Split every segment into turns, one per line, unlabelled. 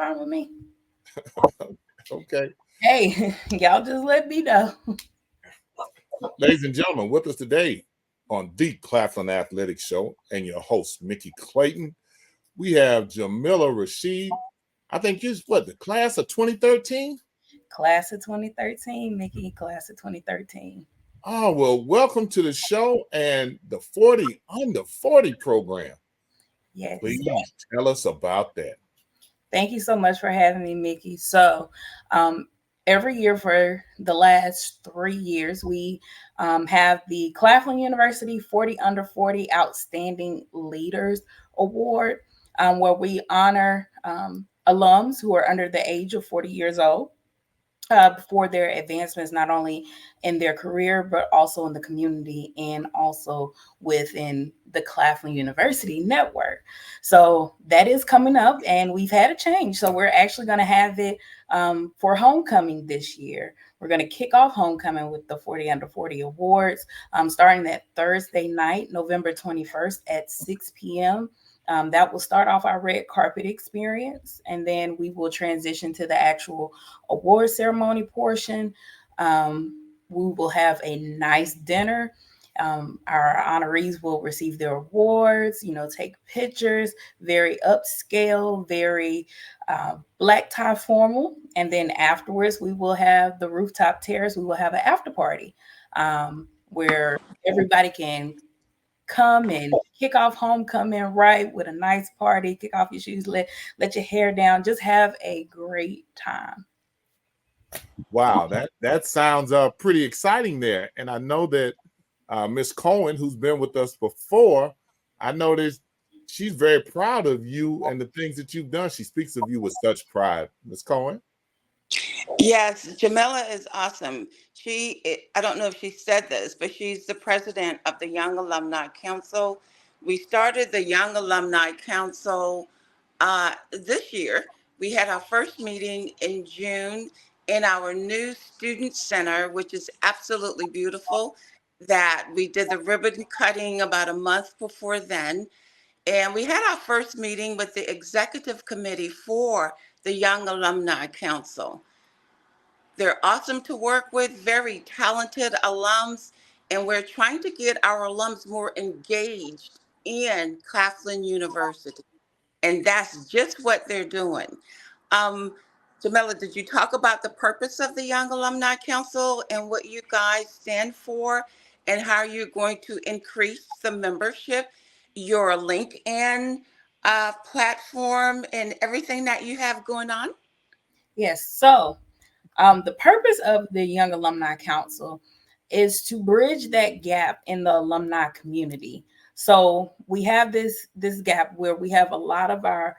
fine with me.
Okay.
Hey, y'all just let me know.
Ladies and gentlemen, with us today on the Claflin Athletics Show and your host, Mickey Clayton, we have Jamila Rasheed. I think you're the class of 2013?
Class of 2013, Mickey, class of 2013.
Oh, well, welcome to the show and the 40 under 40 program.
Yes.
Please tell us about that.
Thank you so much for having me, Mickey. So, every year for the last 3 years, we have the Claflin University 40 Under 40 Outstanding Leaders Award, where we honor alums who are under the age of 40 years old. For their advancements, not only in their career, but also in the community and also within the Claflin University network. So that is coming up, and we've had a change. So we're actually going to have it for homecoming this year. We're going to kick off homecoming with the 40 Under 40 Awards, starting that Thursday night, November 21st at 6 p.m. That will start off our red carpet experience, and then we will transition to the actual award ceremony portion. We will have a nice dinner. Our honorees will receive their awards, take pictures, very upscale, very black tie formal. And then afterwards, we will have the rooftop terrace. We will have an after party where everybody can come and kick off homecoming right with a nice party, kick off your shoes, let your hair down, just have a great time.
Wow, that sounds pretty exciting there. And I know that Miss Cohen, who's been with us before, I noticed she's very proud of you and the things that you've done. She speaks of you with such pride. Miss Cohen?
Yes, Jamila is awesome. I don't know if she said this, but she's the president of the Young Alumni Council. We started the Young Alumni Council this year. We had our first meeting in June in our new student center, which is absolutely beautiful. That we did the ribbon cutting about a month before then. And we had our first meeting with the executive committee for the Young Alumni Council. They're awesome to work with, very talented alums, and we're trying to get our alums more engaged in Claflin University. And that's just what they're doing. Um, Jamila, did you talk about the purpose of the Young Alumni Council and what you guys stand for and how you're going to increase the membership, your LinkedIn platform, and everything that you have going on?
Yes. So the purpose of the Young Alumni Council is to bridge that gap in the alumni community. So we have this gap where we have a lot of our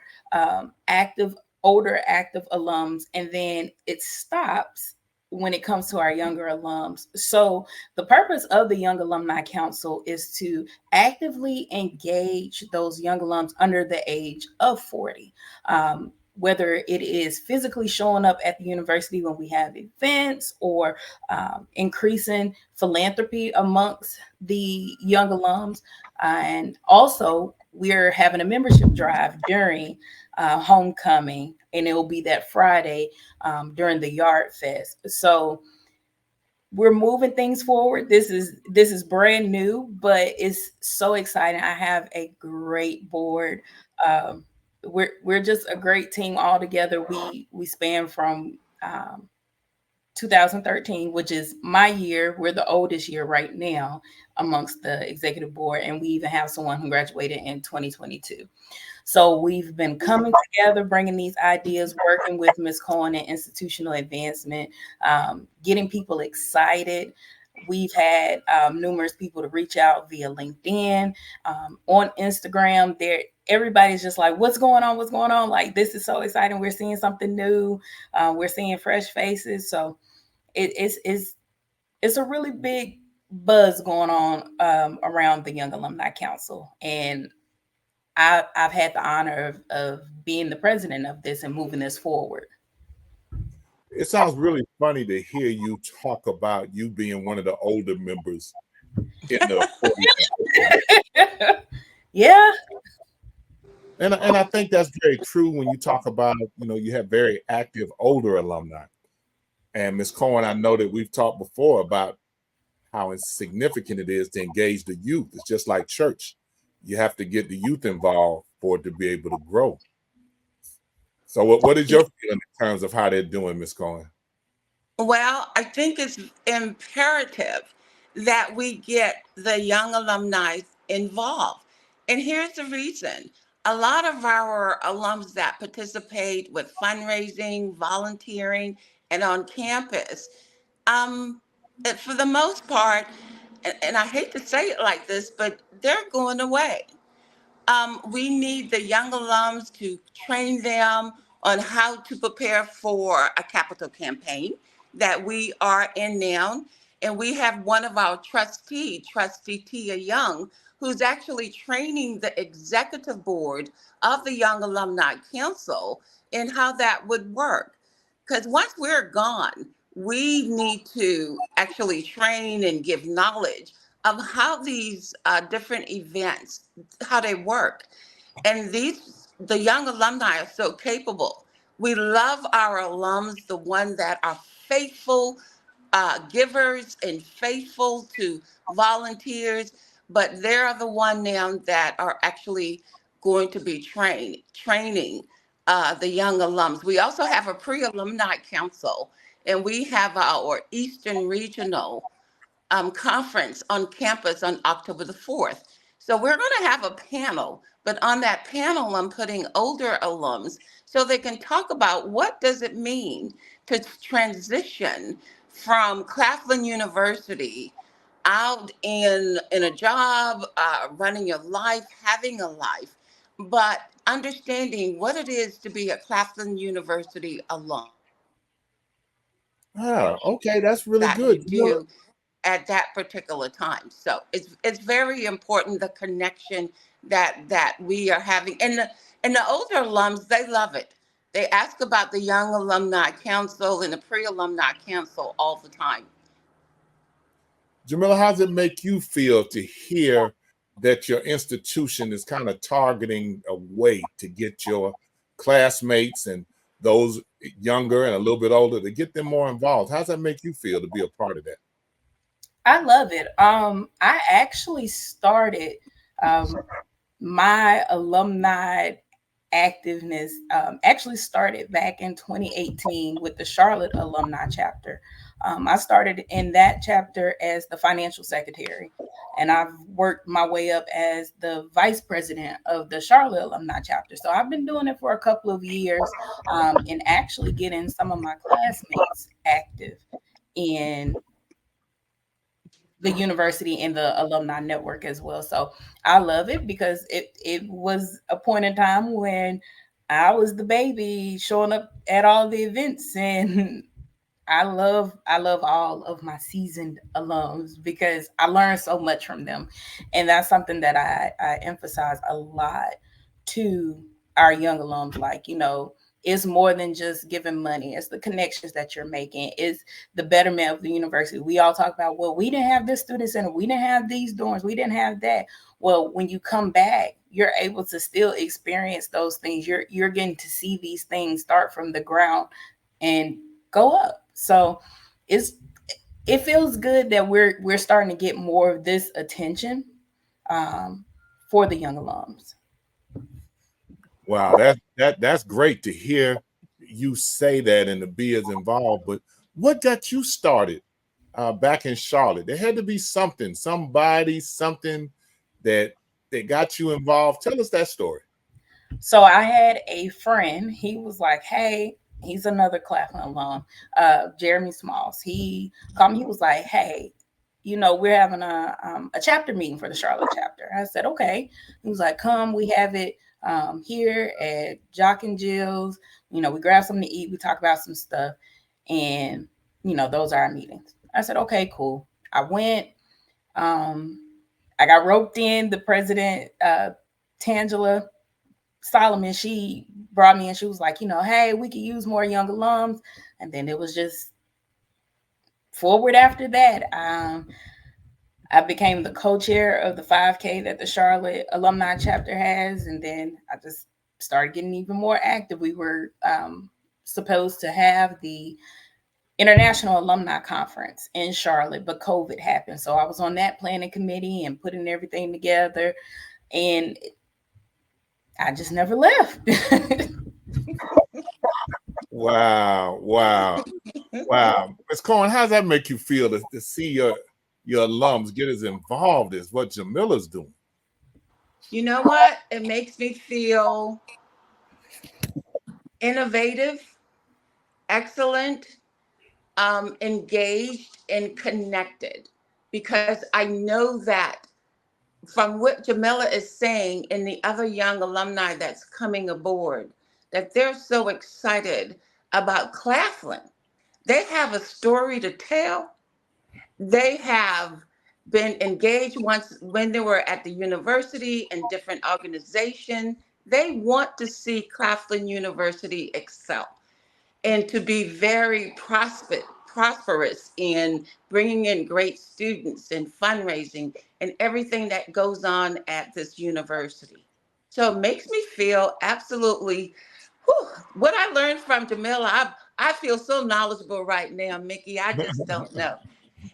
older active alums, and then it stops when it comes to our younger alums. So the purpose of the Young Alumni Council is to actively engage those young alums under the age of 40. Whether it is physically showing up at the university when we have events or increasing philanthropy amongst the young alums. And also, we're having a membership drive during homecoming, and it will be that Friday during the Yard Fest. So we're moving things forward. This is brand new, but it's so exciting. I have a great board. We're just a great team all together. We span from 2013, which is my year. We're the oldest year right now amongst the executive board, and we even have someone who graduated in 2022. So we've been coming together, bringing these ideas, working with Ms. Cohen in institutional advancement, getting people excited. We've had numerous people to reach out via LinkedIn, on Instagram. Everybody's just like, what's going on? What's going on? Like, this is so exciting. We're seeing something new. We're seeing fresh faces. So it's a really big buzz going on around the Young Alumni Council. And I've had the honor of being the president of this and moving this forward.
It sounds really funny to hear you talk about you being one of the older members in the
Yeah.
And I think think that's very true when you talk about, you have very active older alumni. And Ms. Cohen, I know that we've talked before about how significant it is to engage the youth. It's just like church. You have to get the youth involved for it to be able to grow. So what is your feeling in terms of how they're doing, Ms. Cohen?
Well, I think it's imperative that we get the young alumni involved. And here's the reason. A lot of our alums that participate with fundraising, volunteering, and on campus, um, for the most part, and I hate to say it like this, but they're going away. We need the young alums to train them on how to prepare for a capital campaign that we are in now. And we have one of our Trustee Tia Young, who's actually training the executive board of the Young Alumni Council in how that would work. Because once we're gone, we need to actually train and give knowledge of how these different events, how they work. And the young alumni are so capable. We love our alums, the ones that are faithful givers and faithful to volunteers, but they're the one now that are actually going to be training the young alums. We also have a pre-alumni council, and we have our Eastern Regional conference on campus on October the 4th. So we're going to have a panel, but on that panel, I'm putting older alums so they can talk about what does it mean to transition from Claflin University out in a job, running your life, having a life, but understanding what it is to be a Claflin University alum.
Ah, okay, that's really
That you
good.
do at that particular time. So it's very important, the connection that we are having. And the older alums, they love it. They ask about the young alumni council and the pre-alumni council all the time.
Jamila, how does it make you feel to hear that your institution is kind of targeting a way to get your classmates and those younger and a little bit older to get them more involved? How does that make you feel to be a part of that?
I love it. I actually started my alumni activeness actually started back in 2018 with the Charlotte alumni chapter. I started in that chapter as the financial secretary, and I've worked my way up as the vice president of the Charlotte alumni chapter. So I've been doing it for a couple of years, and actually getting some of my classmates active in the university and the alumni network as well. So I love it because it was a point in time when I was the baby showing up at all the events, and I love all of my seasoned alums because I learned so much from them. And that's something that I emphasize a lot to our young alums. Like, it's more than just giving money. It's the connections that you're making. It's the betterment of the university. We all talk about, well, we didn't have this student center. We didn't have these dorms. We didn't have that. Well, when you come back, you're able to still experience those things. You're getting to see these things start from the ground and go up. So it feels good that we're starting to get more of this attention um, for the young alums.
Wow, that's great to hear you say that and to be as involved. But what got you started back in Charlotte? There had to be something that got you involved. Tell us that story.
So I had a friend. He was like, "Hey." He's another Claflin alum, Jeremy Smalls. He called me. He was like, "Hey, we're having a chapter meeting for the Charlotte chapter." I said, "Okay." He was like, "Come, we have it here at Jock and Jill's. We grab something to eat. We talk about some stuff, and those are our meetings." I said, "Okay, cool." I went. Um, I got roped in. The president, Tangela Solomon, she brought me and she was like, "Hey, we could use more young alums." And then it was just forward after that. I became the co-chair of the 5K that the Charlotte alumni chapter has. And then I just started getting even more active. We were supposed to have the International Alumni Conference in Charlotte, but COVID happened. So I was on that planning committee and putting everything together, and I just never left.
Wow, wow, wow. Ms. Cohen, how does that make you feel to see your alums get as involved as what Jamila's doing?
You know what? It makes me feel innovative, excellent, engaged, and connected, because I know that from what Jamila is saying and the other young alumni that's coming aboard, that they're so excited about Claflin. They have a story to tell. They have been engaged once when they were at the university and different organization. They want to see Claflin University excel and to be very prosperous in bringing in great students and fundraising and everything that goes on at this university. So it makes me feel absolutely, whew, what I learned from Jamila, I feel so knowledgeable right now, Mickey. I just don't know.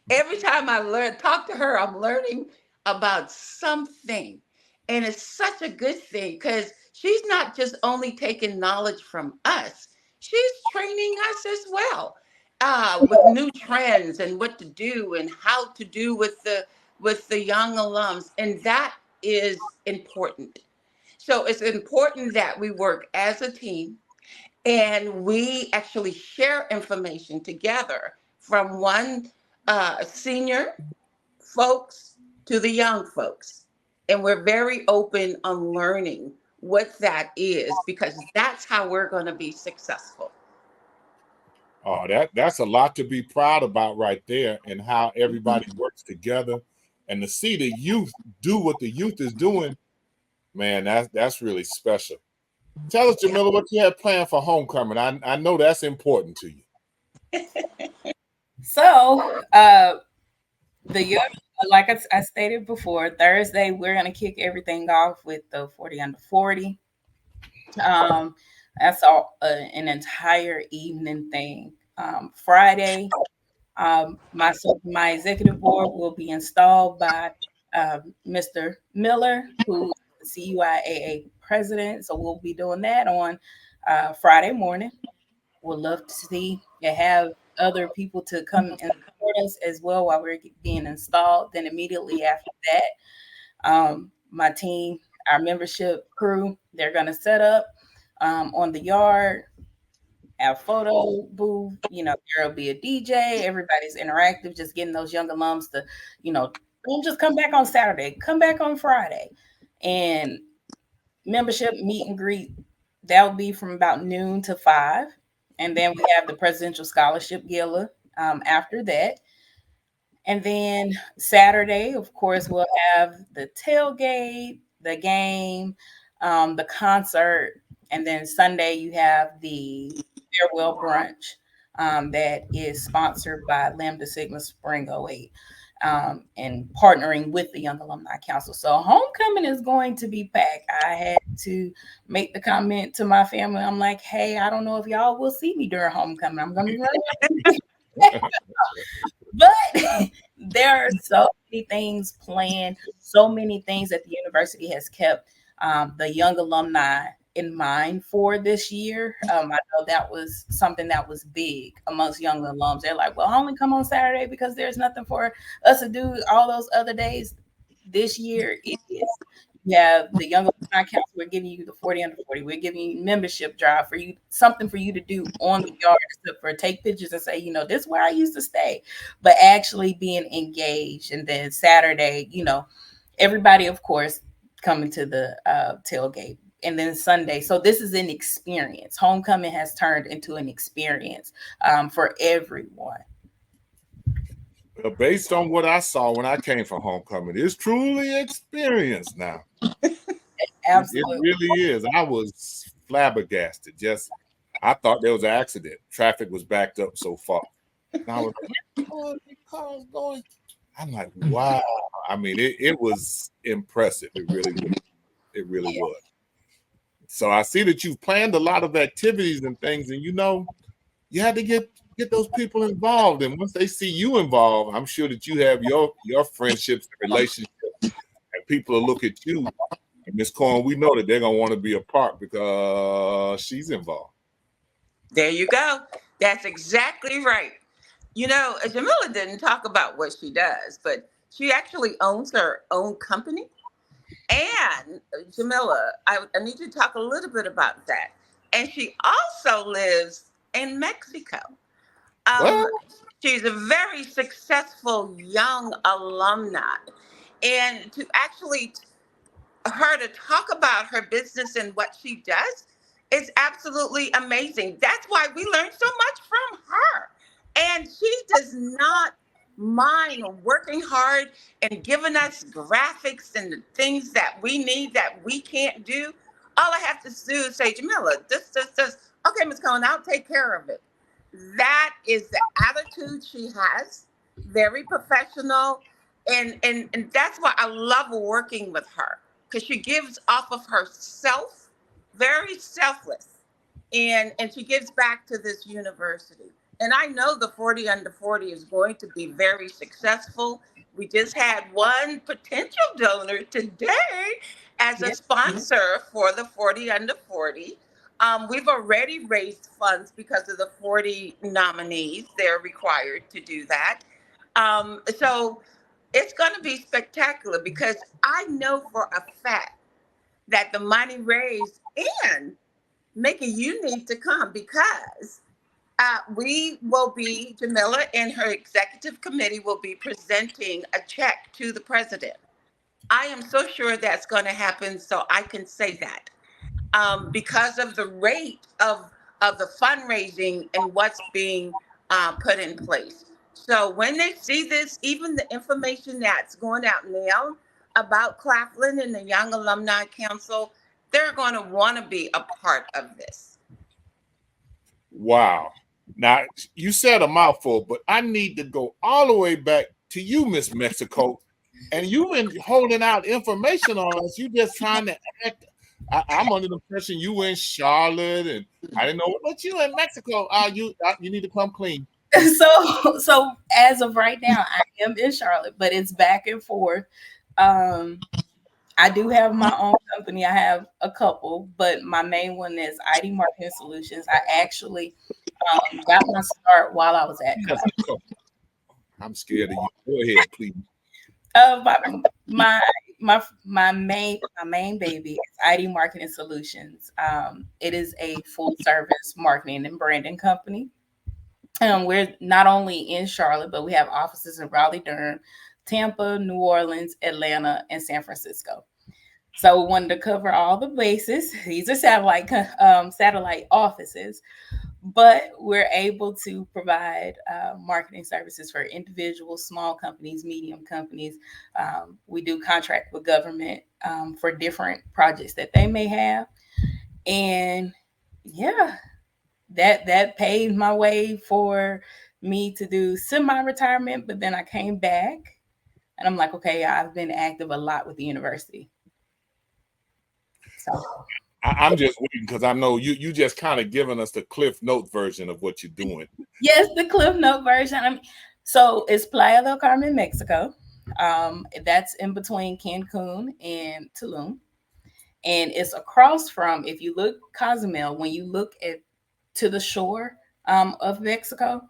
Every time I talk to her, I'm learning about something. And it's such a good thing because she's not just only taking knowledge from us, she's training us as well, with new trends and what to do and how to do with the young alums. And that is important. So it's important that we work as a team and we actually share information together from one senior folks to the young folks. And we're very open on learning what that is because that's how we're going to be successful.
Oh, that's a lot to be proud about right there, and how everybody works together, and to see the youth do what the youth is doing, man, that's really special. Tell us, Jamila, what you have planned for homecoming. I know that's important to you.
So, like I stated before, Thursday we're gonna kick everything off with the 40 under 40. That's all an entire evening thing. Friday, my executive board will be installed by Mr. Miller, who is the CUIAA president. So we'll be doing that on Friday morning. We'd love to see and have other people to come and support us as well while we're being installed. Then immediately after that, my team, our membership crew, they're going to set up on the yard, have photo booth. There'll be a DJ. Everybody's interactive, just getting those young alums to, don't just come back on Saturday, come back on Friday. And membership meet and greet, that'll be from about noon to 5. And then we have the Presidential Scholarship Gala after that. And then Saturday, of course, we'll have the tailgate, the game, the concert. And then Sunday, you have the farewell brunch that is sponsored by Lambda Sigma Spring 08 and partnering with the Young Alumni Council. So homecoming is going to be packed. I had to make the comment to my family. I'm like, hey, I don't know if y'all will see me during homecoming. I'm going to be running. But there are so many things planned, so many things that the university has kept the young alumni in mind for this year. I know that was something that was big amongst young alums. They're like, well, I only come on Saturday because there's nothing for us to do all those other days. This year, it is. You have the Young Alumni Council. We're giving you the 40 under 40. We're giving you membership drive for you, something for you to do on the yard, for take pictures and say, this is where I used to stay, but actually being engaged. And then Saturday, everybody, of course, coming to the tailgate. And then Sunday. So this is an experience. Homecoming has turned into an experience for everyone.
Based on what I saw when I came from homecoming, it's truly experience now.
Absolutely.
It really is. I was flabbergasted. I thought there was an accident. Traffic was backed up so far. And I was like, cars going. I'm like, wow. I mean, it was impressive. It really was. It really was. So I see that you've planned a lot of activities and things, and you had to get those people involved. And once they see you involved, I'm sure that you have your friendships and relationships, and people will look at you. And Miss Cohen, we know that they're gonna want to be a part because she's involved.
There you go. That's exactly right. Jamila didn't talk about what she does, but she actually owns her own company. And Jamila, I need you to talk a little bit about that. And she also lives in Mexico.
Well,
She's a very successful young alumni. And to actually her to talk about her business and what she does is absolutely amazing. That's why we learned so much from her. And she does not mind working hard and giving us graphics and the things that we need that we can't do. All I have to do is say, Jamila, this. Okay, Ms. Cohen, I'll take care of it. That is the attitude she has, very professional. And that's why I love working with her because she gives off of herself, very selfless, and she gives back to this university. And I know the 40 under 40 is going to be very successful. We just had one potential donor today as a sponsor for the 40 under 40. We've already raised funds because of the 40 nominees. They're required to do that. So it's going to be spectacular because I know for a fact that the money raised, and Mickey, you need to come because we will be, Jamila and her executive committee will be presenting a check to the president. I am so sure that's going to happen, so I can say that because of the rate of the fundraising and what's being put in place. So when they see this, even the information that's going out now about Claflin and the Young Alumni Council, they're going to want to be a part of this.
wow. Now you said a mouthful, but I need to go all the way back to you, Miss Mexico. And you've been holding out information on us. You just trying to act. I'm under the impression you in Charlotte, and I didn't know. But you in Mexico? You need to come clean.
So as of right now, I am in Charlotte, but it's back and forth. I do have my own company. I have a couple, but my main one is ID Marketing Solutions. I actually got my start while I was at college.
I'm scared of you. Go ahead, please.
My main baby is ID Marketing Solutions. It is a full service marketing and branding company. We're not only in Charlotte, but we have offices in Raleigh, Durham, Tampa, New Orleans, Atlanta, and San Francisco. So we wanted to cover all the bases. These are satellite offices, but we're able to provide marketing services for individuals, small companies, medium companies. We do contract with government for different projects that they may have. And yeah, that paved my way for me to do semi-retirement, but then I came back and I'm like, okay, I've been active a lot with the university. So
I'm just waiting because I know you just kind of giving us the Cliff Note version of what you're doing.
Yes, the Cliff Note version. So it's Playa del Carmen, Mexico. That's in between Cancun and Tulum. And it's across from, if you look Cozumel, when you look to the shore of Mexico,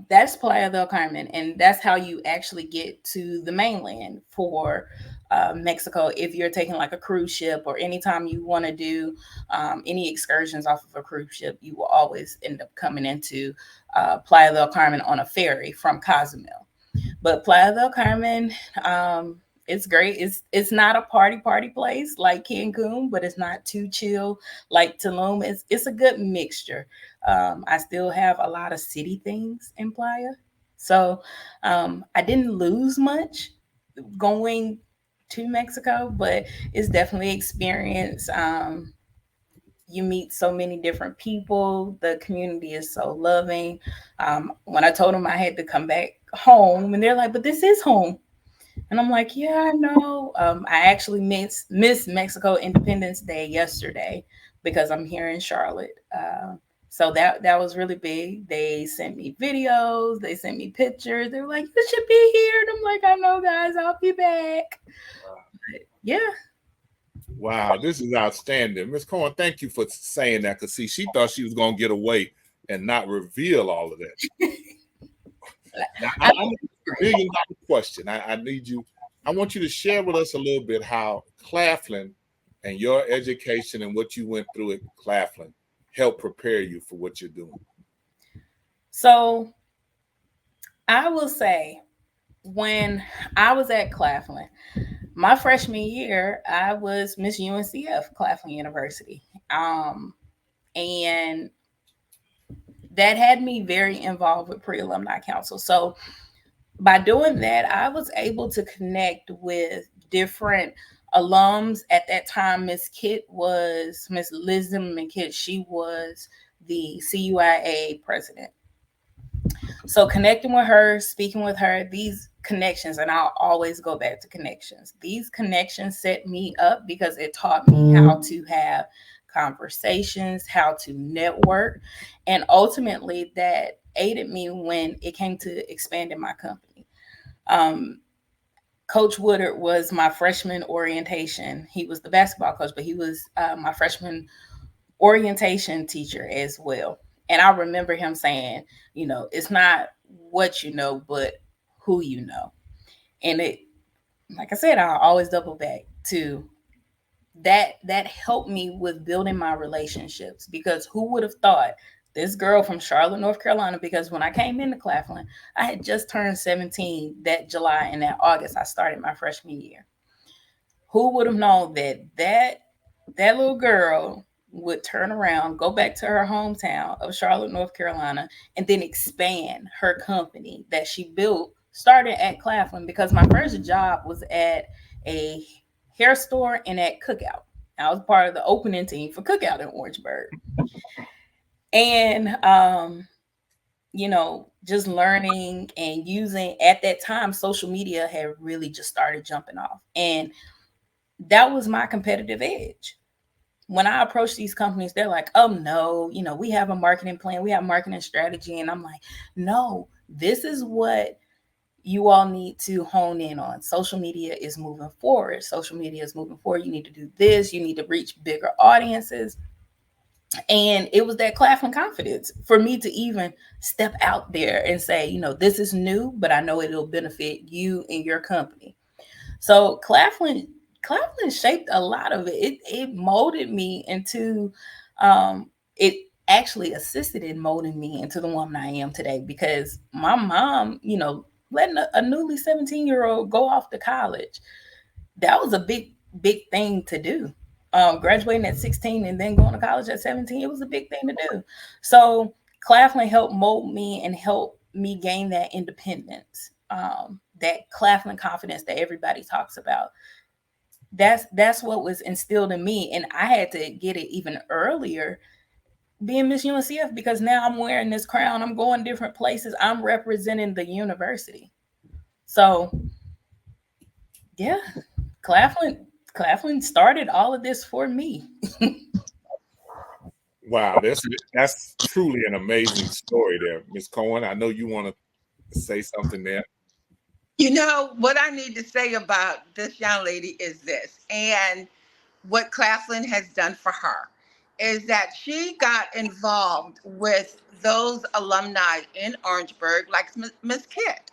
that's Playa del Carmen, and that's how you actually get to the mainland for Mexico. If you're taking like a cruise ship, or anytime you want to do any excursions off of a cruise ship, you will always end up coming into Playa del Carmen on a ferry from Cozumel. But Playa del Carmen, it's great. It's not a party place like Cancun, but it's not too chill like Tulum. It's a good mixture. I still have a lot of city things in Playa, so I didn't lose much going to Mexico, but it's definitely experience. You meet so many different people. The community is so loving. When I told them I had to come back home, and they're like, "But this is home." And I'm like, yeah, I know. I actually missed Mexico Independence Day yesterday because I'm here in Charlotte. So that was really big. They sent me videos. They sent me pictures. They were like, you should be here. And I'm like, I know, guys. I'll be back. But yeah.
Wow, this is outstanding. Ms. Cohen, thank you for saying that, because see, she thought she was going to get away and not reveal all of that. Now, I need a $1 million question. I want you to share with us a little bit how Claflin and your education and what you went through at Claflin helped prepare you for what you're doing.
So I will say, when I was at Claflin, my freshman year, I was Miss UNCF, Claflin University. And that had me very involved with pre-alumni council. So by doing that, I was able to connect with different alums. At that time, Miss Liz Zimmerman Kitt, she was the CUIA president. So connecting with her, speaking with her, these connections, and I'll always go back to connections. These connections set me up because it taught me how to have conversations, how to network, and ultimately that aided me when it came to expanding my company. Coach Woodard was my freshman orientation. He was the basketball coach, but he was my freshman orientation teacher as well. And I remember him saying, it's not what you know, but who you know. And it, like I said, I'll always double back to that helped me with building my relationships, because who would have thought this girl from Charlotte, North Carolina, because when I came into Claflin, I had just turned 17 that July, and that August I started my freshman year. Who would have known that little girl would turn around, go back to her hometown of Charlotte, North Carolina, and then expand her company that she built, started at Claflin, because my first job was at a hair store and at Cookout. I was part of the opening team for Cookout in Orangeburg. And just learning and using, at that time, social media had really just started jumping off. And that was my competitive edge. When I approach these companies, they're like, oh no, we have a marketing plan, we have marketing strategy. And I'm like, no, this is what you all need to hone in on. Social media is moving forward. Social media is moving forward. You need to do this. You need to reach bigger audiences. And it was that Claflin confidence for me to even step out there and say, this is new, but I know it'll benefit you and your company. So Claflin shaped a lot of it. It molded me into, it actually assisted in molding me into the woman I am today, because my mom, letting a newly 17-year-old go off to college, that was a big, big thing to do. Graduating at 16 and then going to college at 17, it was a big thing to do. So Claflin helped mold me and help me gain that independence, that Claflin confidence that everybody talks about. That's what was instilled in me, and I had to get it even earlier being Miss UNCF, because now I'm wearing this crown. I'm going different places. I'm representing the university. So yeah, Claflin started all of this for me.
Wow, that's truly an amazing story there, Ms. Cohen. I know you want to say something there.
What I need to say about this young lady is this, and what Claflin has done for her is that she got involved with those alumni in Orangeburg, like Miss Kitt,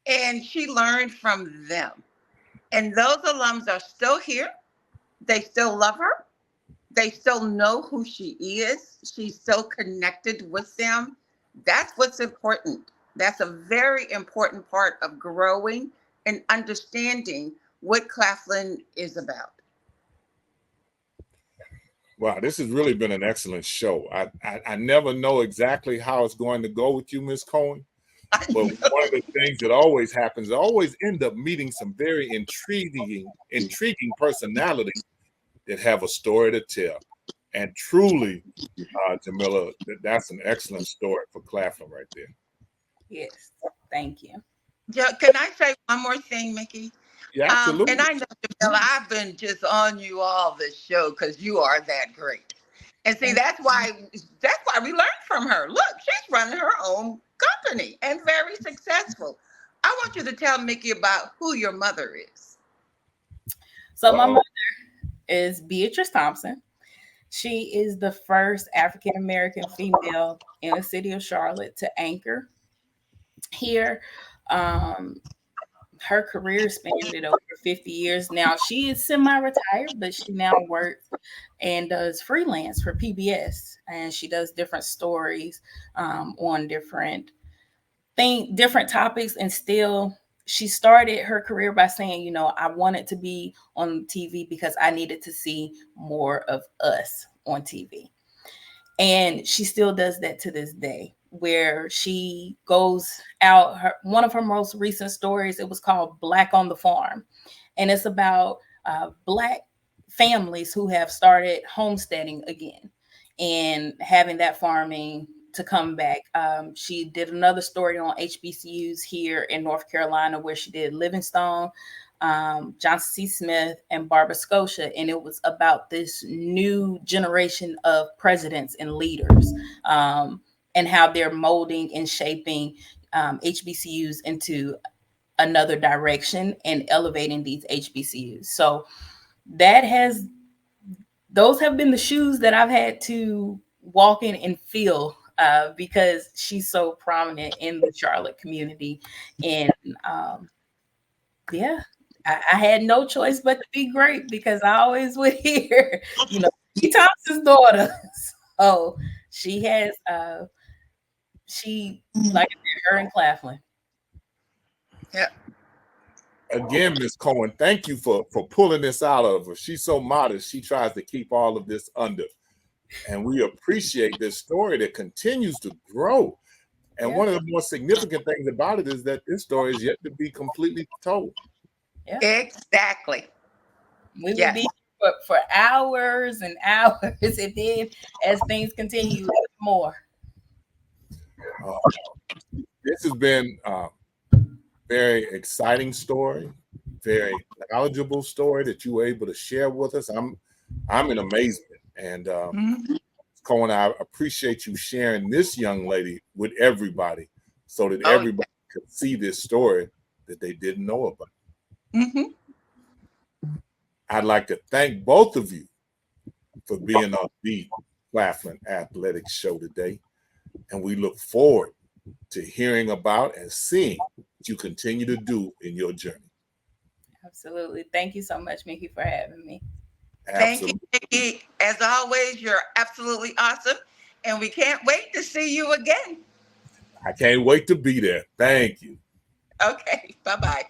and she learned from them. And those alums are still here. They still love her. They still know who she is. She's still connected with them. That's what's important. That's a very important part of growing and understanding what Claflin is about.
Wow, this has really been an excellent show. I never know exactly how it's going to go with you, Ms. Cohen. But one of the things that always happens, I always end up meeting some very intriguing personalities that have a story to tell. And truly, Jamila, that's an excellent story for Claflin right there.
Yes, thank you.
Can I say one more thing, Mickey?
Yeah,
And
absolutely.
I know, Jamila, I've been just on you all this show because you are that great. And see, that's why we learned from her. Look, she's running her own company and very successful. I want you to tell Mickey about who your mother is.
So my mother is Beatrice Thompson. She is the first African American female in the city of Charlotte to anchor here. Um, Her career spanned over 50 years now. She is semi-retired, but she now works and does freelance for PBS, and she does different stories on different topics. And still, she started her career by saying, I wanted to be on TV because I needed to see more of us on TV. And she still does that to this day, where she goes out. One of her most recent stories, it was called Black on the Farm, and it's about Black families who have started homesteading again and having that farming to come back. She did another story on HBCUs here in North Carolina, where she did Livingstone, Johnson C. Smith, and Barber Scotia. And it was about this new generation of presidents and leaders, and how they're molding and shaping HBCUs into another direction and elevating these HBCUs. So those have been the shoes that I've had to walk in and feel, because she's so prominent in the Charlotte community. And yeah, I had no choice but to be great, because I always would hear, she Thompson's daughter. So she has, like I said, her and Claflin.
Yeah.
Again, Miss Cohen, thank you for pulling this out of her. She's so modest. She tries to keep all of this under. And we appreciate this story that continues to grow. And one of the more significant things about it is that this story is yet to be completely told.
Yeah.
Exactly.
We would be for hours and hours, and then as things continue, more.
This has been a very exciting story, very knowledgeable story that you were able to share with us. I'm in amazement. And Cohen, I appreciate you sharing this young lady with everybody, so that everybody could see this story that they didn't know about. I'd like to thank both of you for being on the Claflin Athletics Show today. And we look forward to hearing about and seeing what you continue to do in your journey.
Absolutely. Thank you so much, Mickey, for having me.
Absolutely.
Thank you, Mickey. As always, you're absolutely awesome. And we can't wait to see you again.
I can't wait to be there. Thank you.
Okay. Bye-bye.